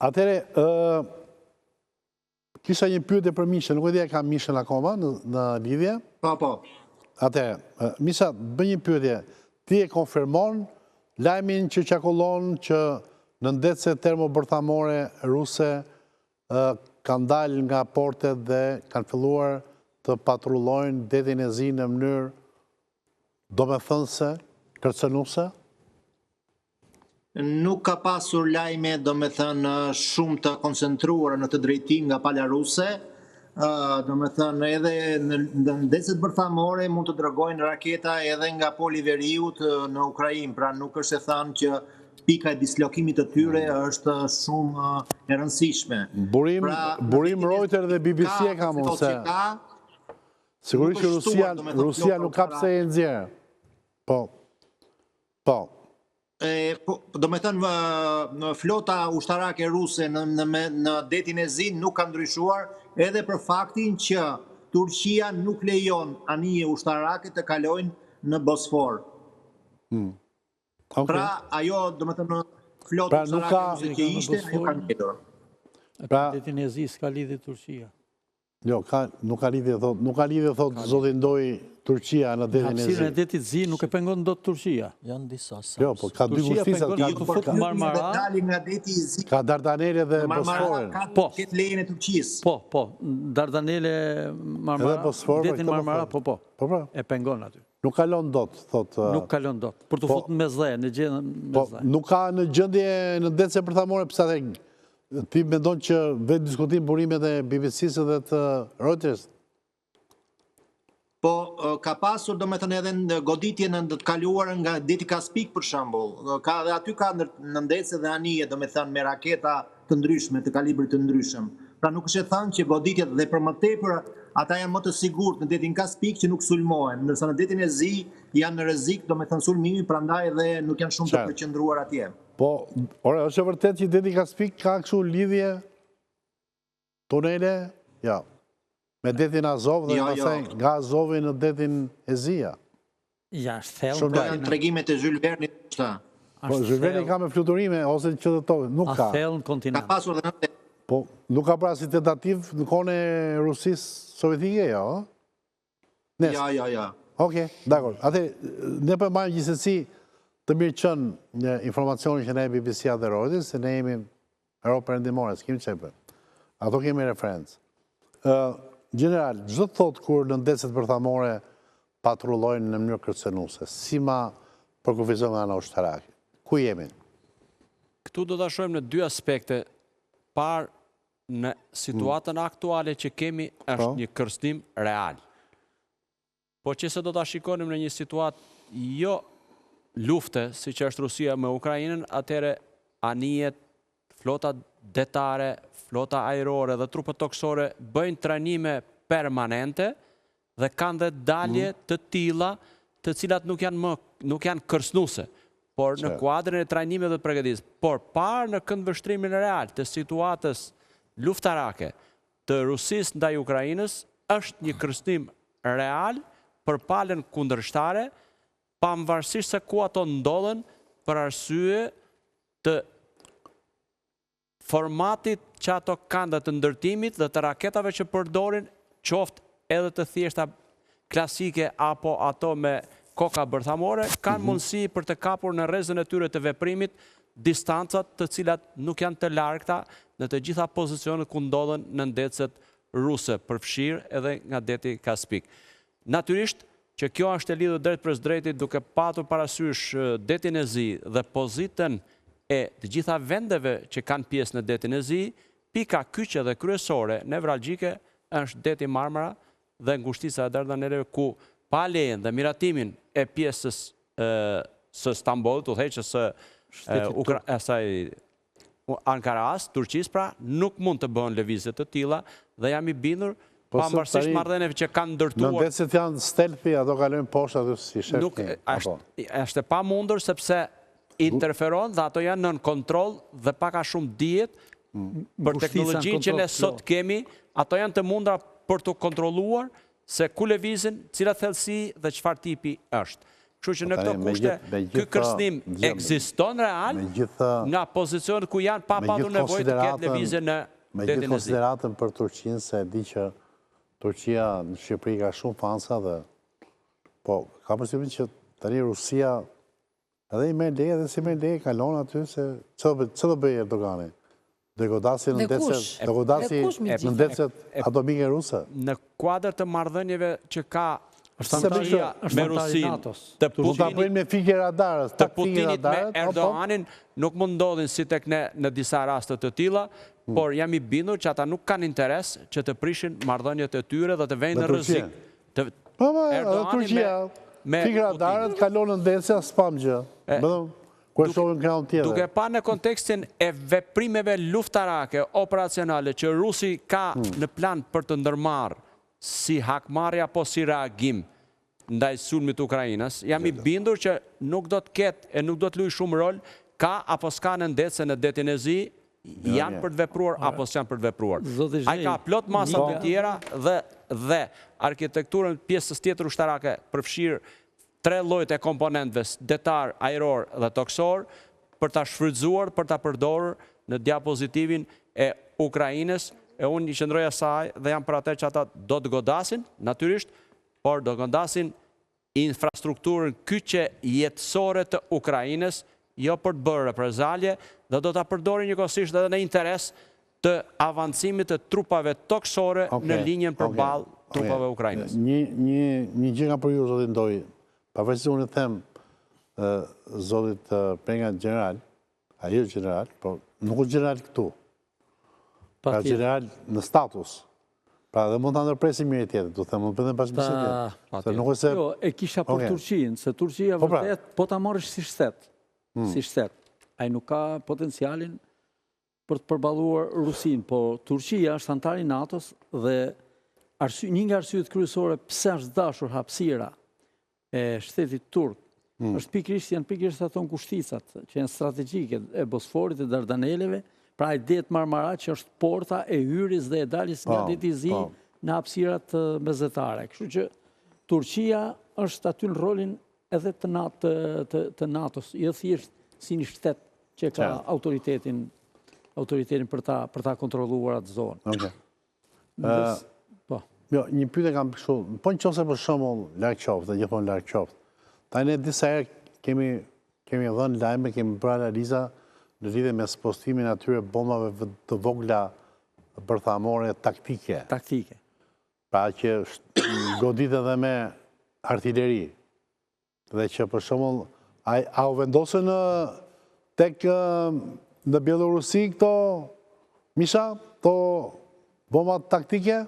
Atere, kisha një pyetje për Mishën, nuk e dhja ka Mishën akoma në lidhje? Po. Atere, Misha, bëj një pyetje, ti e konfirmon lajmin që çakollon që në ndetse termobërthamore ruse kanë dalë nga portet dhe kanë filluar të patrullojnë detin e zi në mënyrë domethënëse, kërcënuese? Nuk ka pasur lajme, domethënë, shumë të koncentruara në të drejtim nga pala ruse. Domethënë, edhe në ndecet bërthamore mund të dërgojnë raketa edhe nga poli veriut në Ukrainë, pra nuk është e thënë që pika e dislokimit të tyre është shumë e rëndësishme. Burim Reuters dhe BBC e ka mund se sigurisht që Rusia nuk ka pse e nxjerrë. Po. Do me thënë, flota ushtarake ruse në detin e zi nuk ka ndryshuar edhe për faktin që Turqia nuk lejon anije ushtarake të kalojnë në Bosfor. Pra, ajo, do me thënë, flota ushtarake ruse që ishte, ajo ka njetur. Detin e zi s'ka lidhje Turqia. Jo, nuk ka lidhje, thot Zoti Ndoj, Turqia në detin e zi. Hapësirën e detit zi nuk e pengon dot Turqia. Janë disa sa. Jo, po ka dy kushtisat. Ka Dardanele dhe Bosforin. Po. Këtë lejën e Turqisë. Po. Dardanele, Marmara, detin Marmara, po. E pengon aty. Nuk kalon dot, thot. Nuk kalon dot. Për të futur me zë, në gjendje me zë. Nuk ka në gjendje në dece bërthamore, pse atë ti mendon që vetë diskutim burimet e BBC-së dhe të Reuters? Po, ka pasur, do me thënë, edhe në goditje në të kaluar nga deti Kaspik, për shembull. Dhe aty ka në ndece dhe anije, do me thënë, me raketa të ndryshme, të kalibrit të ndryshëm. Pra nuk është e thënë që goditjet dhe për më tepër, ata janë më të sigurt në detin Kaspik që nuk sulmohen, ndërsa në detin e zi janë në rrezik, do me thënë, sulmimi, prandaj edhe nuk janë shumë të përqendruar atje. Po, është e vërtet që deti Kaspik ka kështu lidhje tunele? Ja. Me detin Azov dhe nga Azovi në detin e Zia. Ja, thellë. Po janë tregimet e Jules Verne-it. Po, Jules Verne ka me fluturime, ose që dhe tokë, nuk ka. A thellë në kontinent. Ka pasur dhe në po, nuk ka pra si tentativ në kone Rusisë Sovjetike, jo? Ja. Oke, dakor. Ate, ne përmajmë gjithësësi të mirë qënë një informacioni që ne e BBC-a dhe Reuters, se ne jemi Europë Perëndimore, s'kim qepë. Ato kemi referencë. General, gjithë thotë kur në ndecet bërthamore patrullojnë në mënyrë kërcënuese, si ma përkufizon nga në ushtarake? Ku jemi? Këtu do të shohim në dy aspekte. Parë, në situatën aktuale që kemi është një kërcënim real. Po që se do të shikonim në një situatë jo lufte, si që është Rusia me Ukrainën, atëre anijet, flota detare, flota ajrore dhe trupët tokësore bëjnë trajnime permanente dhe kanë dhe dalje të tilla të cilat nuk janë kërcënuese, por në kuadrin e trajnimeve dhe përgatitjes. Por parë në këndvështrimin real të situatës luftarake të Rusisë ndaj Ukrainës është një kërcënim real për palën kundërshtare, pavarësisht se ku ato ndodhen për arsye të formatit që ato kanë dhe të ndërtimit dhe të raketave që përdorin, qoftë edhe të thjeshta klasike apo ato me koka bërthamore, kanë mundësi për të kapur në rrezën e tyre të veprimit distancat të cilat nuk janë të largta në të gjitha pozicionet ku ndodhen në ndecet ruse, përfshirë edhe nga deti Kaspik. Natyrisht që kjo është e lidhur drejt për drejtit duke patur parasysh detin e zi dhe pozitën e të gjitha vendeve që kanë pjesë në detin e zi, pika kyçe dhe kryesore nevralgjike është deti Marmara dhe ngushtica e Dardaneleve, ku pa lejen dhe miratimin e pjesës së Stambollit, u theqë së Ankaras, Turqis, pra nuk mund të bëhen lëvizje të tilla dhe jam i bindur pavarësisht marrëdhënieve që kanë ndërtuar. Në ndecet janë stealthy, ato kalojnë poshtë aty si shefni. Është e pamundur sepse interferon dhe ato janë nën kontroll dhe pak a shumë dihet për teknologjinë që ne sot kemi, ato janë të mundra për të kontrolluar se ku lëvizin, cilat thellësi dhe çfarë tipi është. Kështu që në këto kushte, ky kërcënim ekziston real nga pozicionet ku janë pa patur nevojë të ketë lëvizje në me gjithë konsideratën për Turqinë, se e di që Turqia në Shqipëri ka shumë fansa dhe po, ka përshtypjen që tani Rusia edhe i merr leje dhe si merr leje kalon aty se ç'do bëj Erdogani? Do godasi në ndecet atomike ruse. Në kuadër të marrëdhënieve që ka Shqipëria me Rusin, të Putinit me Erdoganin, nuk mund ndodhin si tek ne në disa raste të tilla, por jam i bindur që ata nuk kanë interes që të prishin marrëdhëniet e tyre dhe të vënë në rrezik. Erdogani me fikë radarët kalon në ndecë spam gjë. Duke pa në kontekstin e veprimeve luftarake operacionale që Rusi ka në plan për të ndërmarrë si hakmarrje apo si reagim ndaj sulmit të Ukrainës, jam i bindur që nuk do të ketë e nuk do të luajë shumë rol ka apo s'ka në ndecë në detin e Zi, janë për të vepruar apo s'janë për të vepruar. Ai ka plot masa të tjera dhe arkitekturën pjesës tjetër ushtarake përfshirë 3 llojet e komponentëve, detar, ajror dhe toksor, për ta shfrytzuar, për ta përdorur në diapozitivin e Ukrainës. E unë i qëndroja saj dhe jam për atë që ata do të godasin, natyrisht, por do godasin infrastrukturën kyçe jetësore të Ukrainës, jo për të bërë reprezalje, dhe do ta përdorin njëkohësisht edhe në interes të avancimit të trupave toksore në linjën përballë trupave Ukrainës. Një gjë nga për ju, zotin Doj, pavarësisht unë them zotit Prenga general, ajo general, por nuk është general këtu. Pra general në status. Pra dhe mund të ndërpresim njëri tjetër, du them, mund të pëndem Jo, e kisha për Turqinë, se Turqia vërtet, po ta marrësh si shtet. Ai nuk ka potencialin për të përballuar Rusin, po Turqia është antar i NATO-s dhe një nga arsyet kryesore pse është dashur hapësira e shtetit turk, është pikërisht ato kushticat që janë strategjike e Bosforit e Dardaneleve. Pra e det Marmara që është porta e hyrjes dhe e daljes nga deti i Zi në hapësirat mezetare. Kështu që Turqia është aty në rolin edhe të NATO-s, jo thjesht si një shtet që ka autoritetin për ta kontrolluar atë zonë. Një pyetje kam kështu, po nëse për shembull larg qoftë, gjithmonë larg qoftë. Tani disa herë kemi dhënë lajme, kemi bërë analiza në lidhje me spostimin atyre bombave të vogla bërthamore taktike. Pra që godit edhe me artilleri. Dhe që për shembull a u vendosën tek në Bielorusi këto Misha, këto bomba taktike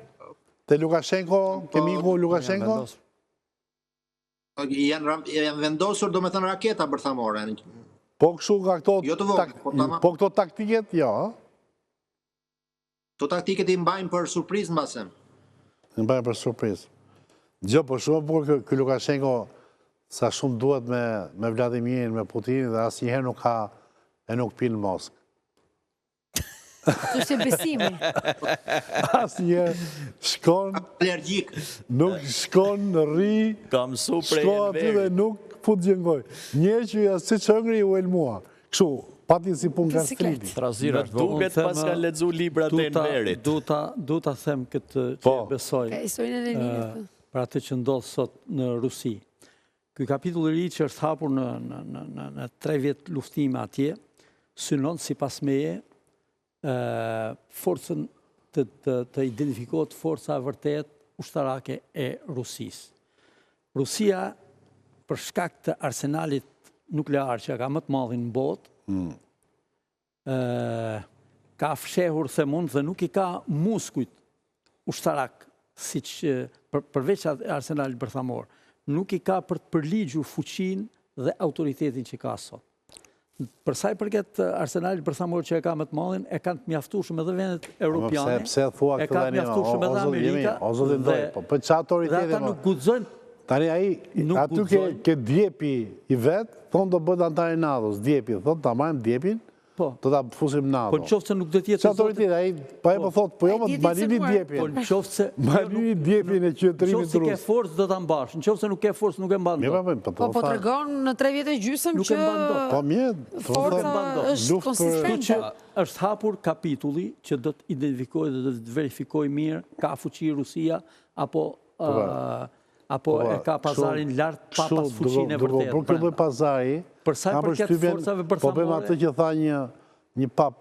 te Lukashenko, kemi iku Lukashenko? Janë vendosur domethënë raketa bërthamore. Po kështu nga këto taktiket, jo. Këto taktiket i mbajnë për surprizë mbase. I mbajnë për surprizë. Gjë, po shumë por ky Lukashenko sa shumë duhet me Vladimirin, me Putinin dhe asnjëherë nuk pi në Moskë. Është besimi. Asnjëherë shkon alergjik. Nuk shkon rri. Kam super shkon aty dhe nuk fut gjengoj. Njerë që si qëngri u elmua. Kështu, pati si pun nga striti. Trazirat duket pas ka lexu librat e Enverit. Du ta them këtë që besoj. Për atë që ndodh sot në Rusi. Ky kapitull i ri që është hapur në 3 vjet luftime atje, synon sipas meje forcën të identifikohet forca vërtet ushtarake e Rusisë. Rusia, për shkak të arsenalit nuklear që ka më të madhin në botë, ka fshehur themon dhe nuk i ka muskujt ushtarak, siç përveç arsenalit bërthamor, nuk i ka për të përligjur fuqinë dhe autoritetin që ka sot. Për sa i përket arsenalit bërthamor që e ka më të madhin, e kanë të mjaftueshëm edhe vendet europiane. Pse thua këtë tani? E kanë të mjaftueshëm edhe Amerika. Po çfarë autoriteti? Ata nuk guxojnë. Tani ai aty ke djepi i vet, thonë do bëhet antar i NATO-s, djepi, thotë ta marrim djepin, do ta fusim NATO. Po në qoftë se nuk do të jetë Që autoritet, ai pa e po thot, po jo më Malini Po djepin. në qoftë se Malini djepin e qytetërimit Në qoftë se ke rus. forcë do ta mbash, në qoftë se nuk ke forcë nuk e mban dot. Po tregon në 3 vjet e gjysmë Nuk e që mban dot. Po mirë, forca është konsistente. Është hapur kapitulli që do të identifikojë dhe do të verifikojë mirë ka fuqi Rusia apo e ka pazarin lart pa pas fuqinë e vërtetë. Por kjo lloj pazari, Për sa i përket forcave po bëjmë bërthamore, atë që tha një pap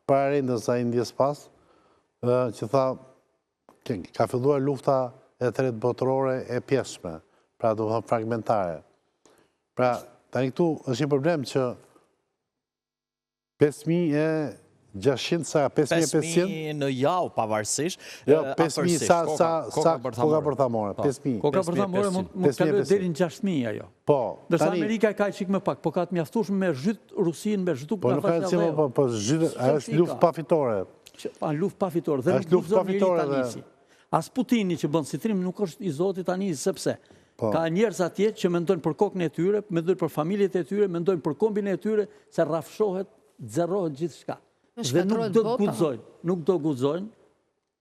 para rendës ai ndjes pas, që tha ka filluar lufta e tretë botërore e pjesshme, pra do të thonë fragmentare. Pra, tani këtu është një problem që 5.600 sa 5.500 në javë pavarësisht. Jo, 5.000 sa koka bërthamore. 5.000. koka bërthamore mund të kalojë deri në 6.000 ajo. Po, Ndërsa tani Amerika ka çik më pak, po ka të mjaftueshme me zhyt Rusinë, me zhytu po nuk ka si po zhytë, është luftë pa fitore. Pa luftë pa fitore dhe nuk luftë pa fitore tanisi. As Putini që bën si trim nuk është i Zotit tani, sepse ka njerëz atje që mendojnë për kokën e tyre, mendojnë për familjet e tyre, mendojnë për kombin e tyre, se rrafshohet, zerrohet gjithçka. Dhe nuk do guxojnë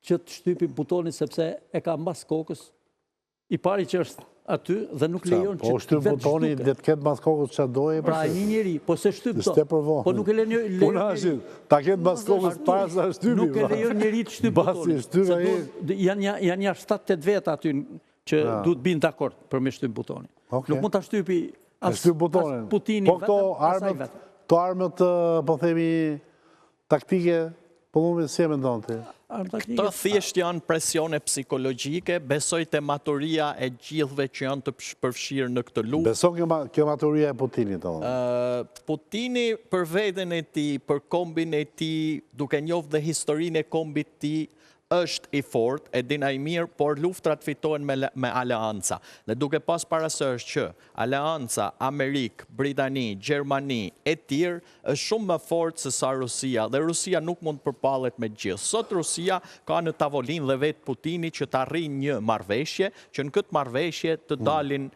që të shtypin butonin sepse e ka mbas kokës i pari që është aty dhe nuk lejon që po shtyp butoni dhe të ketë mbas kokës çfarë doje. Pra një njeri, po se shtyp S'te provon. po nuk e lejon. Punashin, ta ketë mbas kokës para sa shtypi. Nuk e lejon njeri të shtyp butonin. Janë ja 7-8 veta aty që duhet binë dakord për me shtyp butonin. Nuk mund ta shtypi as Putini vetëm. Këto armët, po themi, taktike, po mu me si e mendon ti? Këto thjesht janë presione psikologjike, besoj te maturia e gjithve që janë të përfshirë në këtë luftë. Beson kjo maturia e Putinit? Putini për veten e tij, për kombin e tij, duke njohur dhe historinë e kombit të tij, është i fort, e din ai mirë, por luftrat fitohen me aleanca. Dhe duke pas parasysh që aleanca Amerikë, Britani, Gjermani e tjerë është shumë më fort se sa Rusia, dhe Rusia nuk mund të përballet me gjithë. Sot Rusia ka në tavolinë dhe vetë Putini që të arrijë një marrëveshje, që në këtë marrëveshje të dalin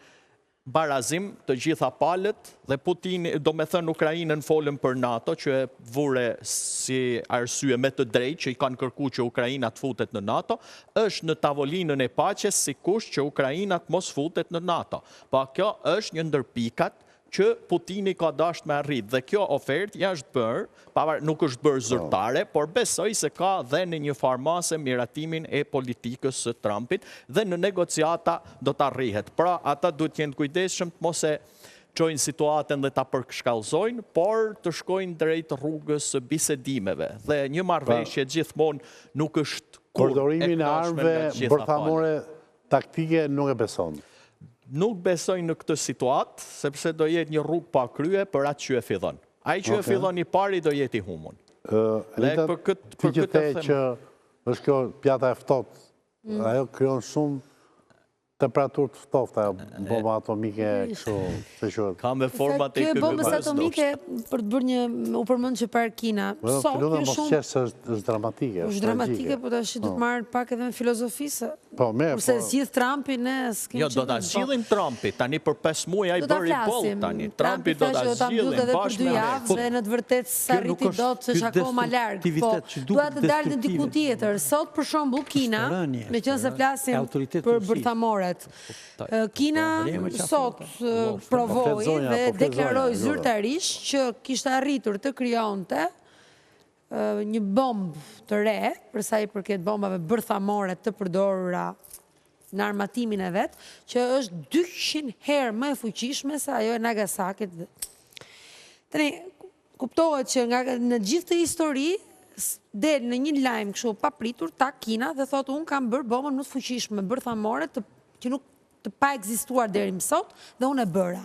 barazim të gjitha palët dhe Putini, do me thënë Ukrainën folën për NATO, që e vure si arsye me të drejtë që i kanë kërku që Ukraina të futet në NATO, është në tavolinën e paqes si kusht që Ukraina të mos futet në NATO. Pa kjo është një ndër pikat që Putini ka dashur me arrit, dhe kjo ofertë është bërë, nuk është bërë zyrtare, por besoj se ka dhe në një farmase miratimin e politikës së Trumpit dhe në negociata do të arrihet. Pra, ata duhet jenë kujdesshëm të mos e çojnë situatën dhe ta përshkallëzojnë, por të shkojnë drejt rrugës së bisedimeve. Dhe një marrëveshje gjithmonë nuk është përdorimin e armëve bërthamore taktike nuk e beson. Nuk besoj në këtë situatë, sepse do jetë një rrugë pa krye për atë që e fillon. Ai që e fillon i pari do jetë i humun. Elita, ti që the që është kjo pjata e ftohtë, ajo krijon shumë temperaturë të ftohta, bomba atomike kështu, se quhet. Ka me format e Kjo bombës atomike për të bërë një u përmend që para Kina. Sot kjo shumë është dramatike. Është dramatike, po tash do të marrë pak edhe me filozofisë. Po mirë. Kurse zgjidh Trumpi ne s'kemi. Jo, do ta zgjidhin Trumpi, tani për 5 muaj ai bëri boll tani. Trumpi do ta zgjidhin bashkë me javë dhe në të vërtetë s'arriti dot se është akoma larg. Po dua të dalë në diku tjetër. Sot për shembull Kina, meqense flasim për bërthamore, Kina sot provoi dhe deklaroi zyrtarisht që kishte arritur të krijonte një bombë të re, për sa i përket bombave bërthamore të përdorura në armatimin e vet, që është 200 herë më e fuqishme se ajo e Nagasakit. Tani kuptohet që në gjithë të histori del në një lajm kështu papritur ta Kina dhe thotë unë kam bërë bombën më të fuqishme bërthamore që nuk të pa ekzistuar deri më sot dhe unë e bëra.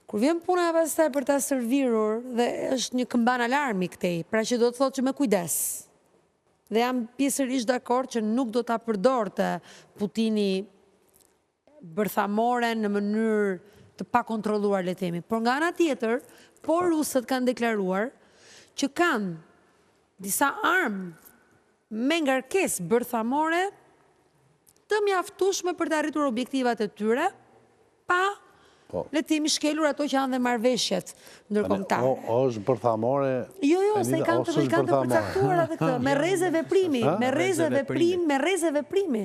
Kur vjen puna pastaj për ta servirur dhe është një këmban alarmi këtej, pra që do të thotë që me kujdes. Dhe jam pjesërisht dakord që nuk do ta përdorte Putini bërthamore në mënyrë të pakontrolluar, le të themi. Por nga ana tjetër, por rusët kanë deklaruar që kanë disa armë me ngarkesë bërthamore të mjaftueshme për të arritur objektivat e tyre pa letimi shkelur ato që janë dhe marrëveshjet ndërkombëtare. Është bërthamore... Jo, se i kanë të përcaktuar edhe këtë, me rreze veprimi, me rreze veprimi.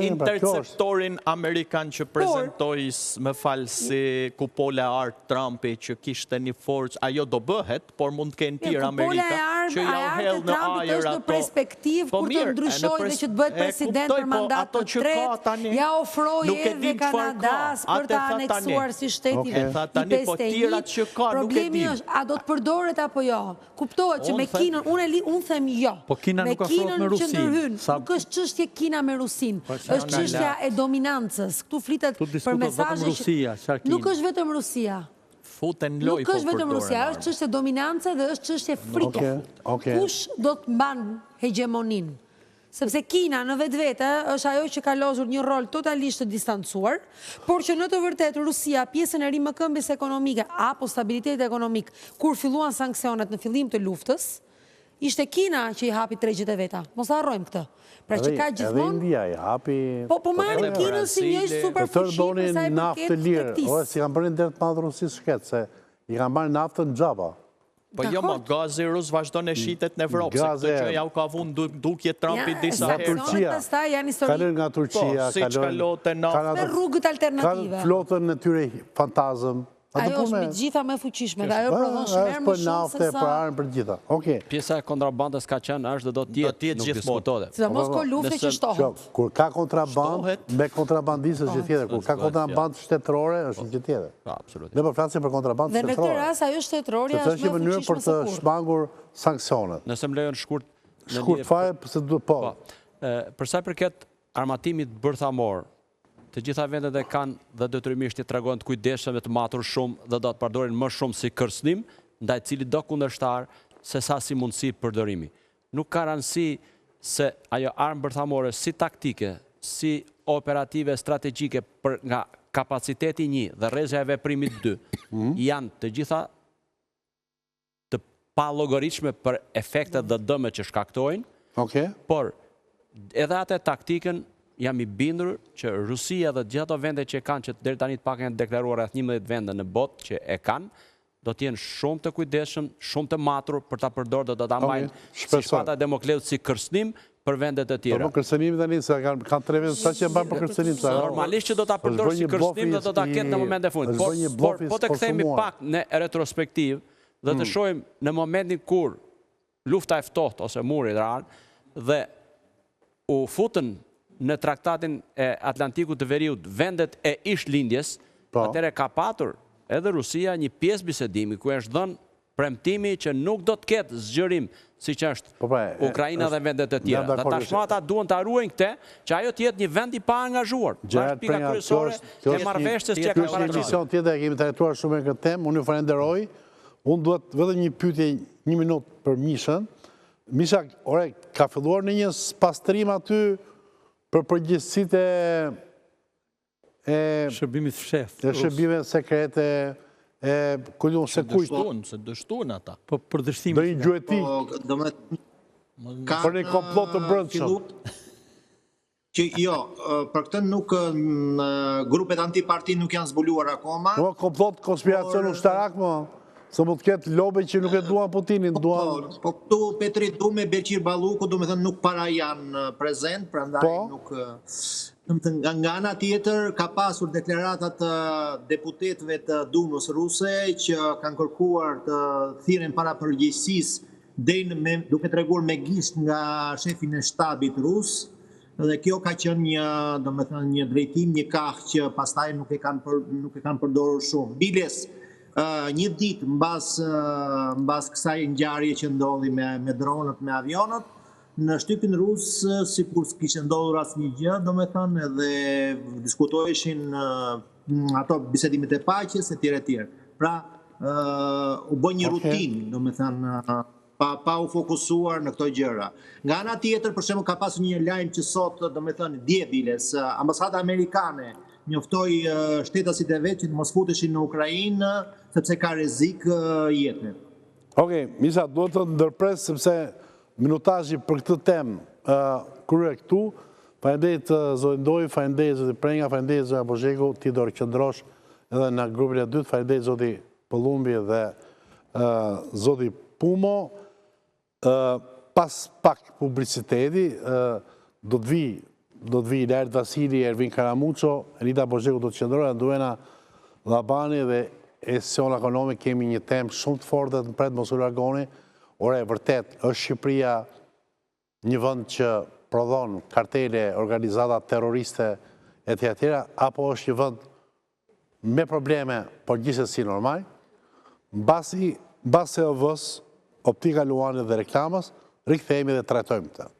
Interceptorin Amerikan që prezentoj, më falë si kupola e artë Trumpi që kishte një forcë, ajo do bëhet, por mund të kenë tjerë Amerika që ja u hell në ajër është në perspektiv, kur të ndryshoj dhe që të bëhet president për mandat të tretë, ja ofroj edhe Kanadas për të aneksuar si shteti i 51. Problemi është, a do të përdoret apo jo? Kuptohet që me Kinën, unë them jo. Po Kina nuk ofrohet me Rusin. Nuk është çështje Kina me Rusin, është çështja e dominancës. Këtu flitet për mesazhe që nuk është vetëm Rusia. Nuk është vetëm Rusia, është çështje dominancë dhe është çështje frike. Kush do të mban hegemonin? Sepse Kina në vetvete është ajo që ka lozur një rol totalisht të distancuar, por që në të vërtetë Rusia, pjesën e rimëkëmbjes ekonomike apo stabilitet ekonomik, kur filluan sanksionet në fillim të luftës, ishte Kina që i hapi tregjet e veta. Mos harrojmë këtë. Pra që ka gjithmonë... Edhe India i hapi... Po marrin Kinën si një superfuqi për sa i përket tregtisë. Ore, si kanë bërë një dertë madhë Rusisë shketë, se i kanë marrë naftën gjaba. Po jo, ma gazi rus vazhdo në shitet në Evropë, se këtë që ja u ka vunë dukje Trumpi disa herë. Kalën nga Turqia, me rrugët alternative. Kanë flotën në tyre fantazëm. Ajo është me gjitha me fuqishme, dhe ajo prodhon shmerë më shumë se sa... për arën për gjitha. Pjesa e kontrabandës ka qenë është dhe do tjetë, nuk diskutohet. Si dhe mos ko lufte që shtohet. Kur ka kontraband, me kontrabandisë është gjithë tjetër. Kur ka kontraband shtetërore, është gjithë tjetër. Ne për flasim për kontraband shtetërore. Dhe në këtë ras, ajo shtetërorja është me fuqishme mënyrë për të shmangur sankcionet. Nëse më lejon shkurt... Shkurt fare, përse duhet po. Përsa përket armatimit bërthamor, të gjitha vendet e kanë dhe detyrimisht i tregojnë të kujdesshëm të matur shumë dhe do të përdorin më shumë si kërcënim, ndaj cili do kundërshtar se sa si mundësi përdorimi. Nuk ka rëndësi se ajo armë bërthamore si taktike, si operative strategjike për nga kapaciteti 1 dhe rrezja e veprimit 2, janë të gjitha të pa llogaritshme për efektet dhe dëmet që shkaktojnë, por edhe atë taktikën jam i bindur që Rusia dhe gjitha ato vende që kanë, që deri tani të paktën deklaruar rreth 11 vende në botë që e kanë, do të jenë shumë të kujdesshëm, shumë të matur për ta përdorur dhe do ta mbajnë si shpata e Demokleut si kërcënim për vendet e tjera. Po kërcënimi tani se kanë 3 vende sa që mban për kërcënim. Normalisht që do ta përdor si kërcënim dhe do ta ketë në moment e fundit. Por po të kthehemi pak në retrospektiv dhe të shohim në momentin kur lufta e ftohtë ose muri i ran dhe u futën në traktatin e Atlantikut të Veriut vendet e ishlindjes, atëre ka patur edhe Rusia një pjesë bisedimi ku është dhënë premtimi që nuk do të ketë zgjerim si që është Ukraina dhe vendet e tjera. Dhe tashmë ata duhen të ruajnë këtë, që ajo të jetë një vend i pa angazhuar. Është pika kryesore e marrëveshjes që ka paraqitur. Është një mision tjetër e kemi trajtuar shumë në këtë temë. Unë ju falenderoj. Unë duhet vetëm një pyetje 1 minutë për Mishën. Misha, ore, ka filluar në një pastrim aty për përgjithësitë e shërbimit fshehtë. E shërbime sekrete, e kullun se kujtë. Se dështuan ata. Po për dështimin. Do një gjueti. Për një komplot të brendshëm. Jo, për këtë nuk grupet antiparti nuk janë zbuluar akoma. Po komplot konspiracion ushtarak më. Se mund të ketë lobe që nuk e duan Putinin, duan... Po këtu Petri Dume, Beqir Balluku, do me thënë nuk para janë prezent, prandaj nuk... Nga ana tjetër, ka pasur deklaratat deputetëve të Dumës ruse që kanë kërkuar të thirren para përgjegjësisë duke treguar me gisht nga shefin e shtabit rus, dhe kjo ka qenë një, do me thënë, një drejtim, një kah që pastaj nuk e kanë përdorur shumë. Biles, një ditë mbas kësaj ngjarje që ndodhi me dronët, me avionët, në shtypin rus, sikur s'kishte ndodhur asnjë gjë, domethënë edhe diskutoheshin ato bisedimet e paqes etj etj. Pra, u bë një rutinë, domethënë pa u fokusuar në këto gjëra. Nga ana tjetër, për shembull, ka pasur një lajm që sot, domethënë dje Biles, ambasada amerikane njoftoi shtetasit e vet që të mos futeshin në Ukrainë sepse ka rrezik jetë. Okej, Misha, duhet të ndërpres sepse minutazhi për këtë temë krye këtu. Faleminderit zoti Ndoj, faleminderit zoti Prenga, faleminderit zoti Bozheku, ti do rikëndrosh edhe në grupin e dytë, faleminderit zoti Pëllumbi dhe zoti Pumo. Pas pak publiciteti, do të vi Lart Vasili, Ervin Karamuqo, Rita Bozheku do të qëndrojë, Duena Labani dhe Esion Ekonomik. Kemi një temë shumë të fortë të pret mos u largoni. Ora e vërtet, është Shqipëria një vend që prodhon kartele, organizata terroriste e të tjera, apo është një vend me probleme, por gjithsesi normal? Mbasi e vës, Optika Luani dhe reklamës, rikthehemi dhe trajtojmë këtë.